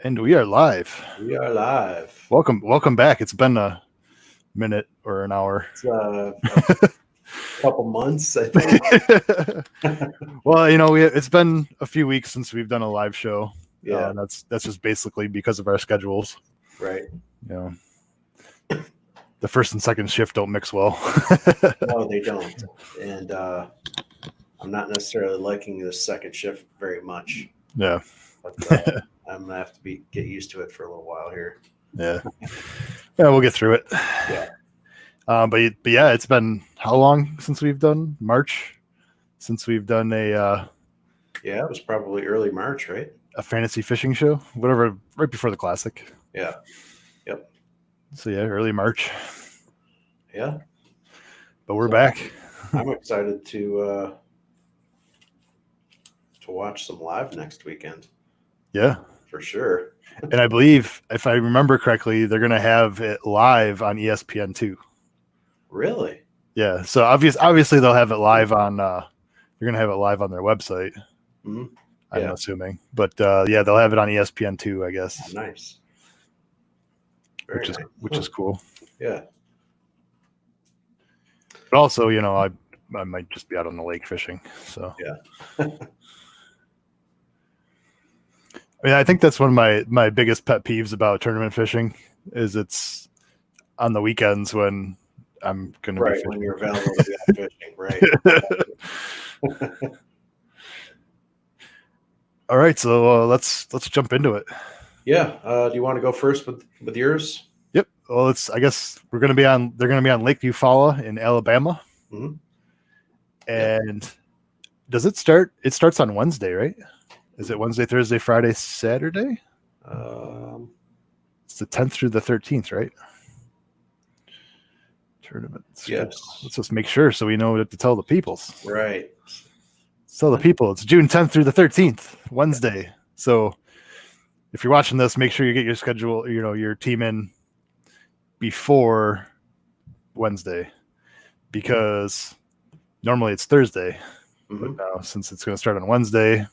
And we are live. We are live. Welcome back. It's been a minute or an hour. It's a couple months, I think. Well, it's been a few weeks since we've done a live show. Yeah, that's just basically because of our schedules. right. The first and second shift don't mix well. No, they don't. And I'm not necessarily liking this second shift very much. Yeah. But I'm gonna have to get used to it for a little while here. Yeah, we'll get through it. Yeah. But yeah, it's been how long since we've done March? Since we've done yeah, it was probably early March, right? A fantasy fishing show, whatever, right before the classic. Yeah. Yep. So yeah, early March. Yeah. But we're back. I'm excited to watch some live next weekend. Yeah, for sure. And I believe, if I remember correctly, they're going to have it live on ESPN too. Really? Yeah. So obviously they'll have it live on. They're going to have it live on their website. Mm-hmm. I'm assuming, but yeah, they'll have it on ESPN too, I guess. Oh, nice. Which is cool. Yeah. But also, I might just be out on the lake fishing. So yeah. I mean, I think that's one of my biggest pet peeves about tournament fishing is it's on the weekends when I'm going to be fishing. When you're available to be out fishing, right? All right, so let's jump into it. Yeah. Do you want to go first with yours? Yep. Well, I guess they're going to be on Lake Eufala in Alabama. Mm-hmm. And does it start? It starts on Wednesday, right? Is it Wednesday, Thursday, Friday, Saturday? It's the 10th through the 13th, right? Tournaments. Yes. Let's just make sure so we know what to tell the peoples. Right. Tell the people it's June 10th through the 13th, Wednesday. So if you're watching this, make sure you get your schedule, your team in before Wednesday, because normally it's Thursday. Mm-hmm. But now, since it's going to start on Wednesday,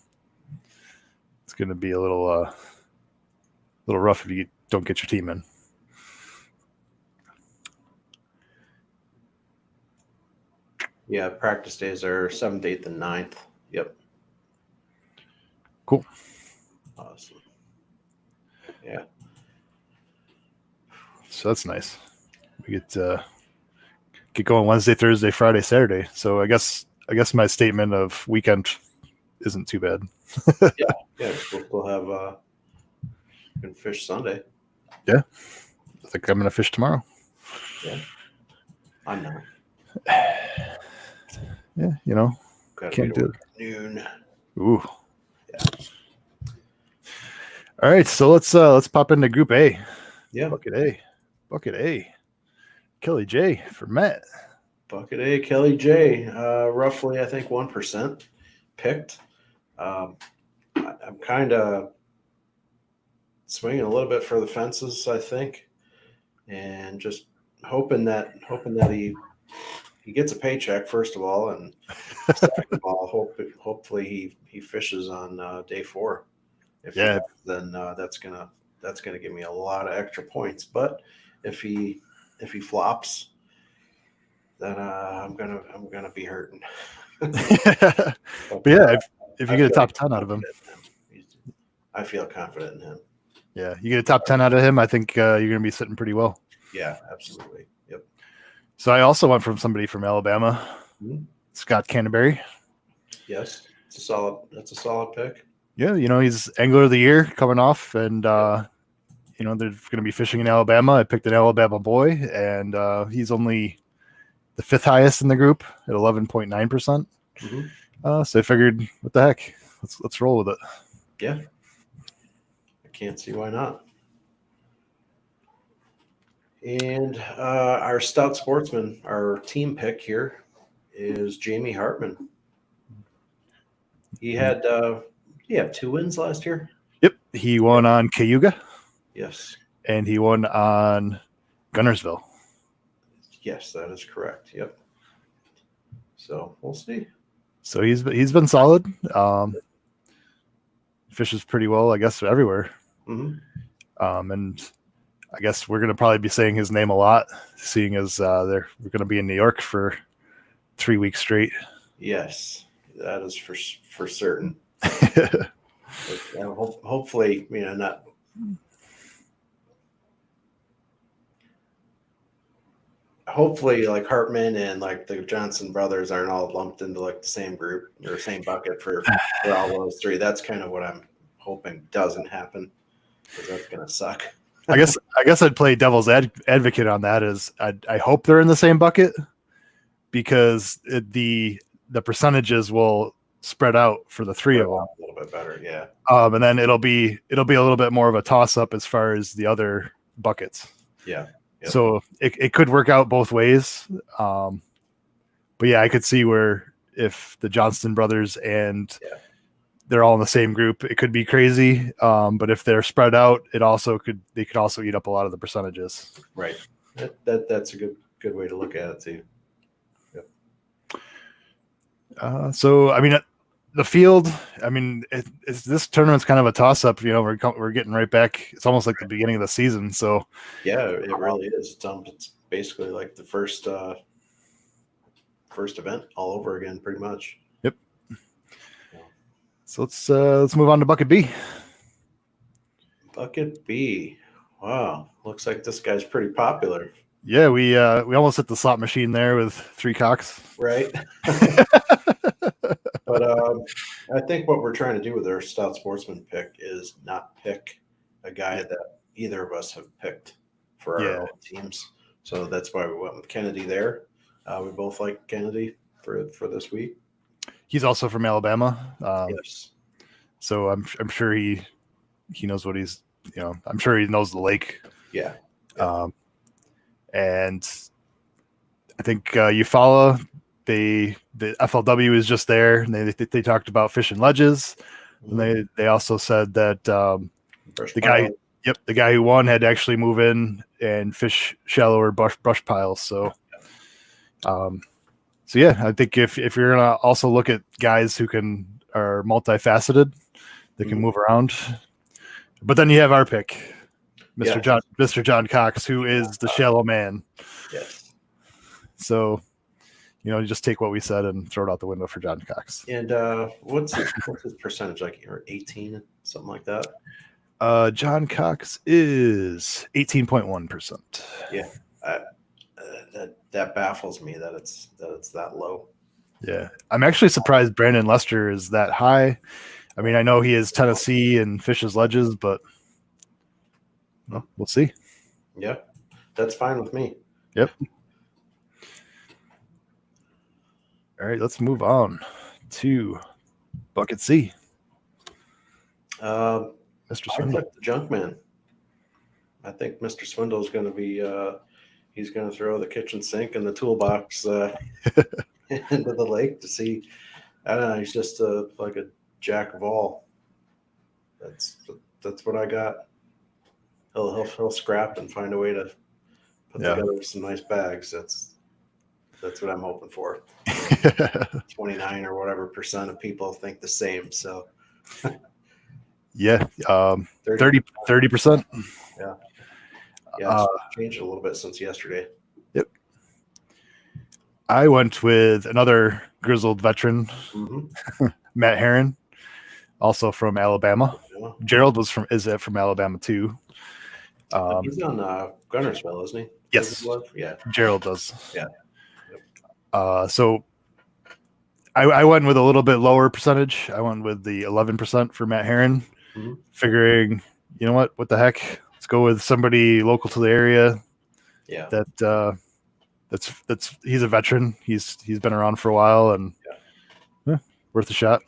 it's going to be a little rough if you don't get your team in. Yeah, practice days are 7th, 8th, and 9th. Yep. Cool. Awesome. Yeah. So that's nice. We get going Wednesday, Thursday, Friday, Saturday. So I guess my statement of weekend isn't too bad. Yeah. We'll have you can fish Sunday. Yeah. I think I'm gonna fish tomorrow. Yeah. I'm not. Yeah, can't do it. Noon. Ooh. Yeah. All right, so let's pop into Group A. Yeah. Bucket A. Kelley, Jaye for Matt. Bucket A, Kelley, Jaye. Roughly, I think 1% picked. I'm kind of swinging a little bit for the fences, I think, and just hoping that he gets a paycheck first of all, and second of all, hopefully he fishes on day 4. If he does, then that's gonna give me a lot of extra points. But if he flops, then I'm gonna be hurting. But yeah, if you get a top 10 out of him, I feel confident in him. Yeah, you get a top 10 out of him, I think you're going to be sitting pretty well. Yeah, absolutely. Yep. So I also went from somebody from Alabama, Scott Canterbury. Yes, that's a solid pick. Yeah, he's Angler of the Year coming off, and they're going to be fishing in Alabama. I picked an Alabama boy, and he's only the 5th highest in the group at 11.9%. Mm-hmm. So I figured, what the heck, let's roll with it. Yeah, I can't see why not. And our Stout Sportsman, our team pick here, is Jamie Hartman. He had 2 wins last year. Yep, he won on Cayuga. Yes, and he won on Gunnersville. Yes, that is correct. Yep. So we'll see. So he's been solid. Fishes pretty well, I guess, everywhere. And I guess we're going to probably be saying his name a lot, seeing as we're going to be in New York for 3 weeks straight. Yes, that is for certain. Hopefully, not. Hopefully, like Hartman and like the Johnston brothers aren't all lumped into like the same group or same bucket for all those three. That's kind of what I'm hoping doesn't happen, because that's gonna suck. I guess I'd play devil's advocate on that. Is I hope they're in the same bucket, because the percentages will spread out for the three of them a little bit better, yeah. And then it'll be a little bit more of a toss up as far as the other buckets. Yeah. Yep. So it could work out both ways. But yeah, I could see where if the Johnston brothers and they're all in the same group, it could be crazy. But if they're spread out, they could also eat up a lot of the percentages. Right. That's a good way to look at it too. Yep. So I mean, the field. I mean, this tournament's kind of a toss up. We're getting right back. It's almost like the beginning of the season. So yeah, it really is. It's basically like the first event all over again, pretty much. Yep. So let's move on to bucket B. Bucket B. Wow, looks like this guy's pretty popular. Yeah, we almost hit the slot machine there with 3 cocks. Right. But I think what we're trying to do with our Stout Sportsman pick is not pick a guy that either of us have picked for our own teams. So that's why we went with Kennedy there. We both like Kennedy for this week. He's also from Alabama. Yes. So I'm sure he knows what he's. I'm sure he knows the lake. Yeah. And I think Eufala, the FLW is just there, and they talked about fishing ledges, and they also said that the guy who won had to actually move in and fish shallower brush piles. So, yeah, I think if you're gonna also look at guys who are multifaceted, they can move around, but then you have our pick, Mr. John Cox, who is the shallow man. Yes. So, you just take what we said and throw it out the window for John Cox. And what's his percentage, like, or 18, something like that? John Cox is 18.1%. Yeah, that baffles me that it's that low. Yeah, I'm actually surprised Brandon Lester is that high. I mean, I know he is Tennessee and fishes ledges, but we'll see. Yeah, that's fine with me. Yep. All right, let's move on to bucket C. Mr. Swindle. I like the junk man. I think Mr. Swindle is going to be he's going to throw the kitchen sink and the toolbox into the lake to see. I don't know. He's just like a jack of all. That's what I got. He'll scrap and find a way to put together some nice bags. That's what I'm hoping for. 29 or whatever % of people think the same. So yeah, 30%. Yeah. Yeah, it's changed a little bit since yesterday. Yep. I went with another grizzled veteran, Matt Herren, also from Alabama. Yeah. Gerald is from Alabama too. He's on Gunnersville, isn't he? Yes. Yeah. Gerald does. Yeah. So I went with a little bit lower percentage. I went with the 11% for Matt Herren, figuring, you know what the heck? Let's go with somebody local to the area. Yeah. That's he's a veteran. He's been around for a while and worth a shot.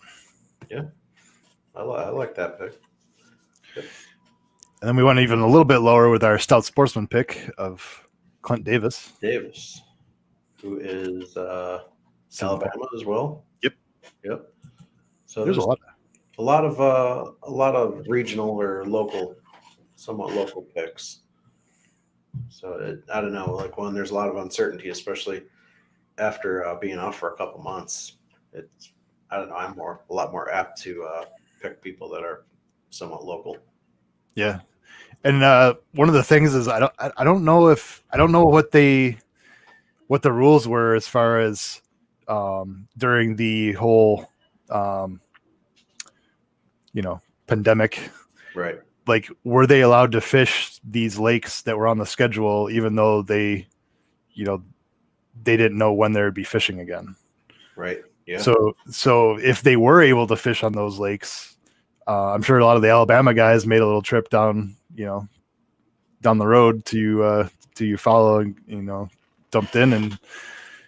Yeah. I like that pick. Yep. And then we went even a little bit lower with our Stout Sportsman pick of Clint Davis. Who is Alabama as well. Yep. So there's a lot of regional or local, somewhat local picks. So I don't know, like when there's a lot of uncertainty, especially after being off for a couple months. I don't know. I'm a lot more apt to pick people that are somewhat local. Yeah. And one of the things is I don't know what the rules were as far as during the whole pandemic. Right. Like, were they allowed to fish these lakes that were on the schedule, even though they didn't know when they would be fishing again? Right. Yeah. So if they were able to fish on those lakes, I'm sure a lot of the Alabama guys made a little trip down the road to Eufala, dumped in and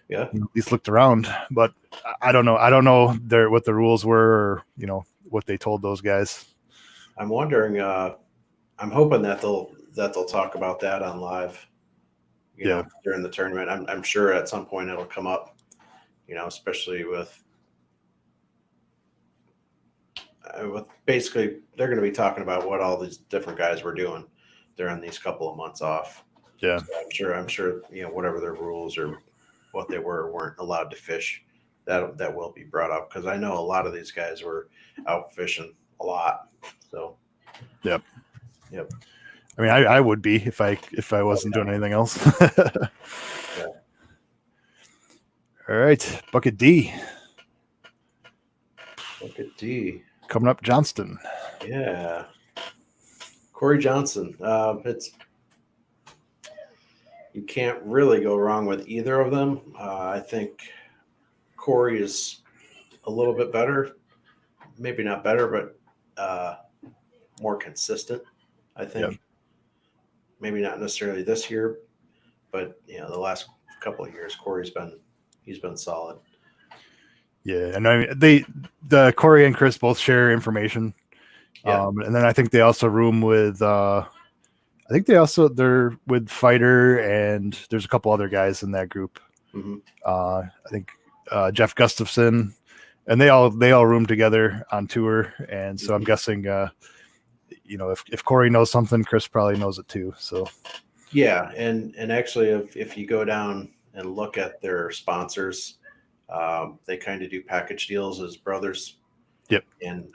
Yeah. at least looked around. But I don't know. I don't know what the rules were, or what they told those guys. I'm wondering. I'm hoping that they'll talk about that on live. During the tournament. I'm sure at some point it'll come up. Especially with basically they're going to be talking about what all these different guys were doing during these couple of months off. Yeah. So I'm sure whatever their rules or what they weren't allowed to fish, that will be brought up, because I know a lot of these guys were out fishing a lot. So Yep. Yep. I mean, I would be if I wasn't doing anything else. Yeah. All right, bucket D. Bucket D. Coming up, Johnston. Yeah. Cory Johnston. You can't really go wrong with either of them. I think Cory is a little bit better, maybe not better, but more consistent. I think. Yep. Maybe not necessarily this year, but the last couple of years, Cory's been solid. Yeah, and I mean, the Cory and Chris both share information. Yeah. And then I think they also room with they're with Fighter, and there's a couple other guys in that group. Mm-hmm. I think Jeff Gustafson, and they all room together on tour. And so I'm guessing if Cory knows something, Chris probably knows it too. So yeah, and actually, if you go down and look at their sponsors, they kind of do package deals as brothers. Yep. And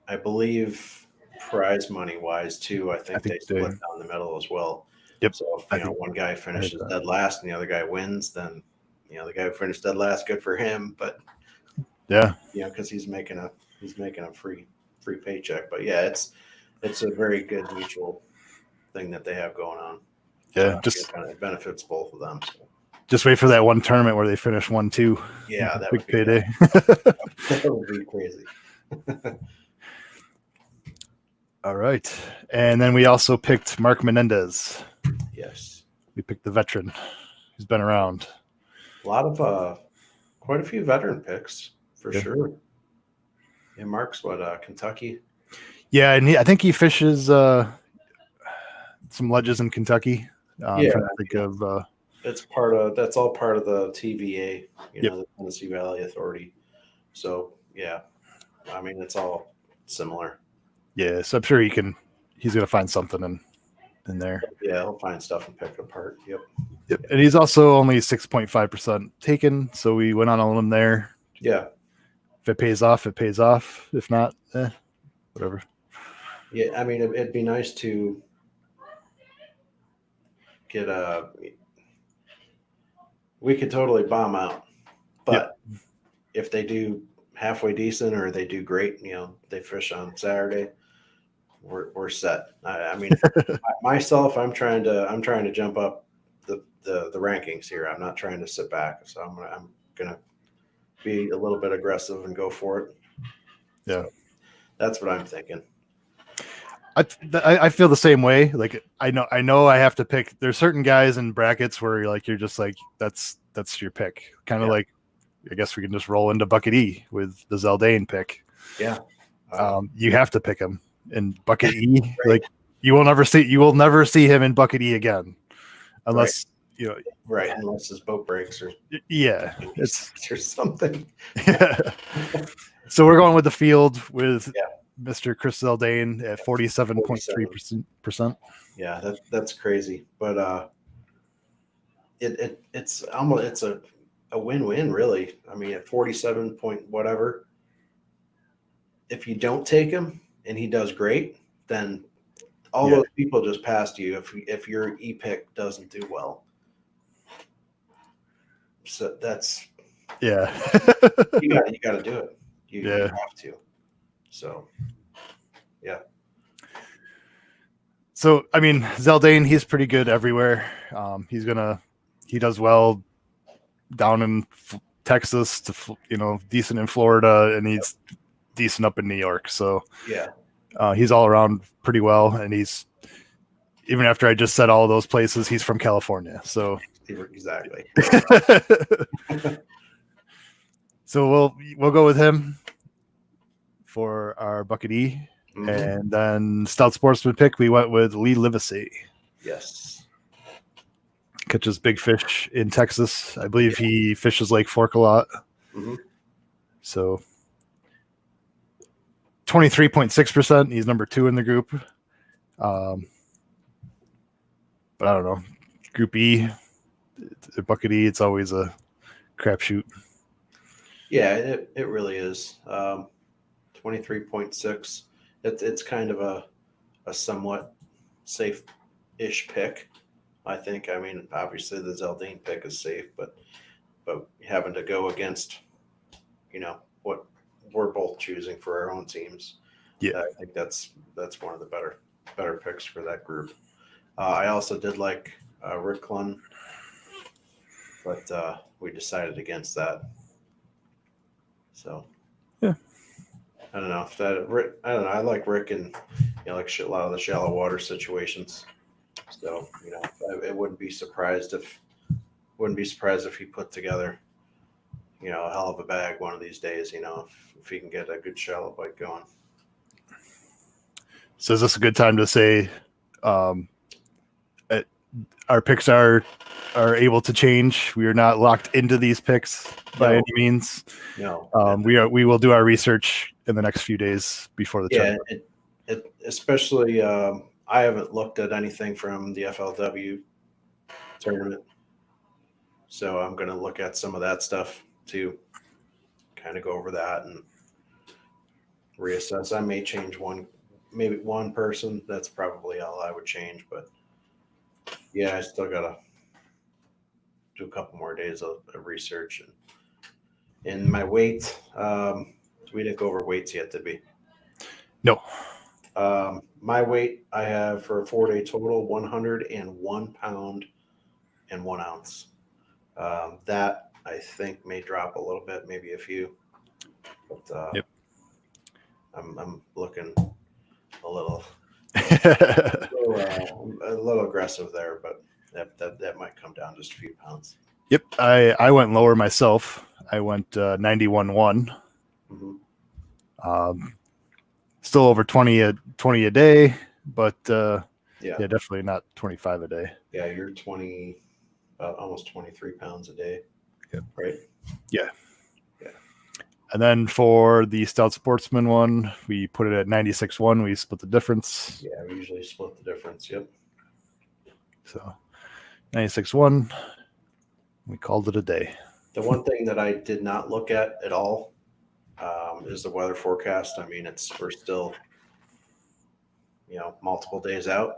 I believe prize money wise too, I think they split down the middle as well. Yep. So if one guy finishes dead last and the other guy wins, then the guy who finished dead last, good for him. But yeah, because he's making a free paycheck. But yeah, it's a very good mutual thing that they have going on. Yeah, it kind of benefits both of them. So. Just wait for that one tournament where they finish 1-2. Yeah, that big would be payday. That would be crazy. All right, and then we also picked Mark Menendez. Yes, we picked the veteran who's been around. A lot of quite a few veteran picks for sure. And Mark's Kentucky. Yeah, and I think he fishes some ledges in Kentucky. I'm trying to think of. That's all part of the TVA, the Tennessee Valley Authority. So yeah, I mean it's all similar. Yeah, so I'm sure he's going to find something in there. Yeah, he'll find stuff and pick it apart. Yep. And he's also only 6.5% taken, so we went on a limb there. Yeah. If it pays off, it pays off. If not, whatever. Yeah, I mean it'd be nice to get we could totally bomb out, but if they do halfway decent or they do great, they fish on Saturday, we're set. I mean, myself, I'm trying to jump up the rankings here. I'm not trying to sit back, so I'm gonna be a little bit aggressive and go for it. Yeah, so that's what I'm thinking. I feel the same way. Like I know I have to pick. There's certain guys in brackets where you're just like that's your pick. Kind of like I guess we can just roll into bucket E with the Zaldain pick. Yeah, you have to pick him in bucket E. Right. Like you will never see him in bucket E again, unless unless his boat breaks or or something. So we're going with the field with Mr. Chris Zaldain at 47.3%. Yeah, that's crazy, but it's almost it's a win-win really. I mean, at 47 point if you don't take him and he does great, then all those people just passed you if your e-pick doesn't do well. So that's you got to do it. You have to. So yeah. So I mean, Zaldain, he's pretty good everywhere. He does well down in Texas, to decent in Florida, and he's decent up in New York. So he's all around pretty well, and he's, even after I just said all of those places, he's from California. So exactly. So we'll go with him for our Bucket E. Mm-hmm. And then Stout Sportsman pick, we went with Livesay. Yes. Catches big fish in Texas. I believe he fishes Lake Fork a lot. Mm-hmm. So 23.6%. He's number 2 in the group. But I don't know. Group E, Bucket E, it's always a crapshoot. Yeah, it really is. 23.6. It's kind of a somewhat safe-ish pick, I think. I mean, obviously the Zaldain pick is safe, but having to go against, what we're both choosing for our own teams. Yeah, I think that's one of the better picks for that group. I also did like Rick Clun, but we decided against that. So yeah, I don't know if that. I don't know. I like Rick and like a lot of the shallow water situations. So it wouldn't be surprised if he put together a hell of a bag one of these days. If he can get a good shallow bite going. So is this a good time to say our picks are able to change? We are not locked into these picks by any means. No. We will do our research in the next few days before the tournament. Especially I haven't looked at anything from the FLW tournament, so I'm going to look at some of that stuff to kind of go over that and reassess. I may change maybe one person. That's probably all I would change, but yeah, I still got to do a couple more days of research. And my weight, we didn't go over weights yet, did we? No. My weight I have for a 4-day total, 101 pound and 1 ounce. That I think may drop a little bit, maybe a few, but I'm looking a little aggressive there, but that might come down just a few pounds. Yep, I went lower myself. I went 91.1. Mm-hmm. Still over 20 a day, but definitely not 25 a day. Yeah, you're 20, almost 23 pounds a day. Yep. Right? Yeah. And then for the Stout Sportsman one, we put it at 96.1. We split the difference. Yeah, we usually split the difference. Yep. So 96.1. We called it a day. The one thing that I did not look at all is the weather forecast. I mean, we're still, multiple days out.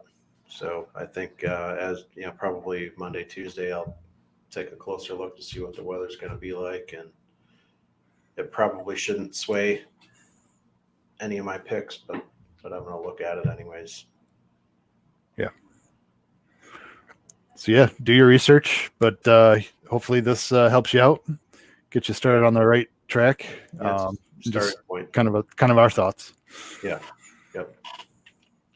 So I think as probably Monday, Tuesday, I'll take a closer look to see what the weather's going to be like, and it probably shouldn't sway any of my picks, but I'm going to look at it anyways. Yeah. So yeah, do your research, but hopefully this helps you out, get you started on the right track. Starting point. Kind of our thoughts. Yeah. Yep.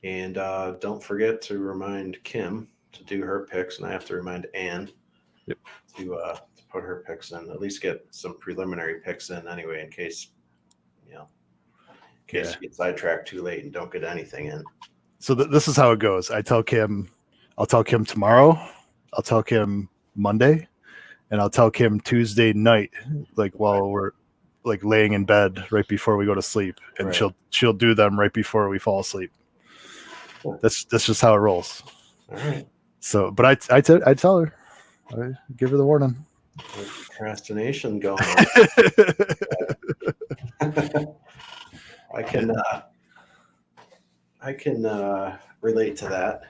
And don't forget to remind Kim to do her picks, and I have to remind Ann to put her picks in. At least get some preliminary picks in anyway, in case you get sidetracked too late and don't get anything in. So this is how it goes. I'll tell Kim tomorrow. I'll tell Kim Monday, and I'll tell Kim Tuesday night, while we're laying in bed right before we go to sleep, and she'll do them right before we fall asleep. Cool. That's just how it rolls. All right. So, but I tell her, I give her the warning. There's procrastination going on. I can relate to that.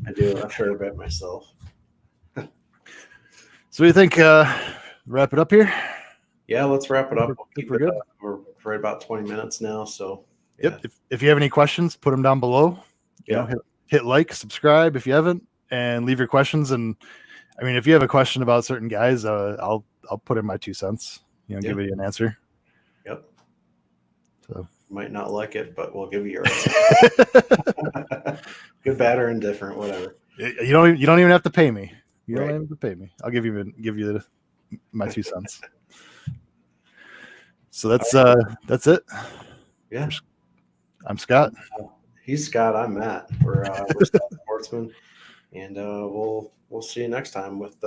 I do a fair bit myself. So what do you think? Wrap it up here? Yeah, let's wrap it up. I think we're good. We're right about 20 minutes now. So Yep. If you have any questions, put them down below. You know, hit like, subscribe if you haven't, and leave your questions. And I mean, if you have a question about certain guys, I'll put in my 2 cents. You know, give you an answer. Yep. So might not like it, but we'll give you your answer. Good, bad, or indifferent, whatever. You don't even have to pay me. You don't have to pay me. I'll give you my 2 cents. So that's it. Yeah. I'm Scott. He's Scott. I'm Matt. We're Sportsmen, and we'll see you next time with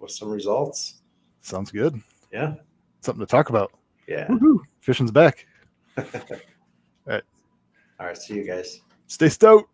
some results. Sounds good. Yeah. Something to talk about. Yeah. Woo-hoo. Fishing's back. All right. All right. See you guys. Stay stout.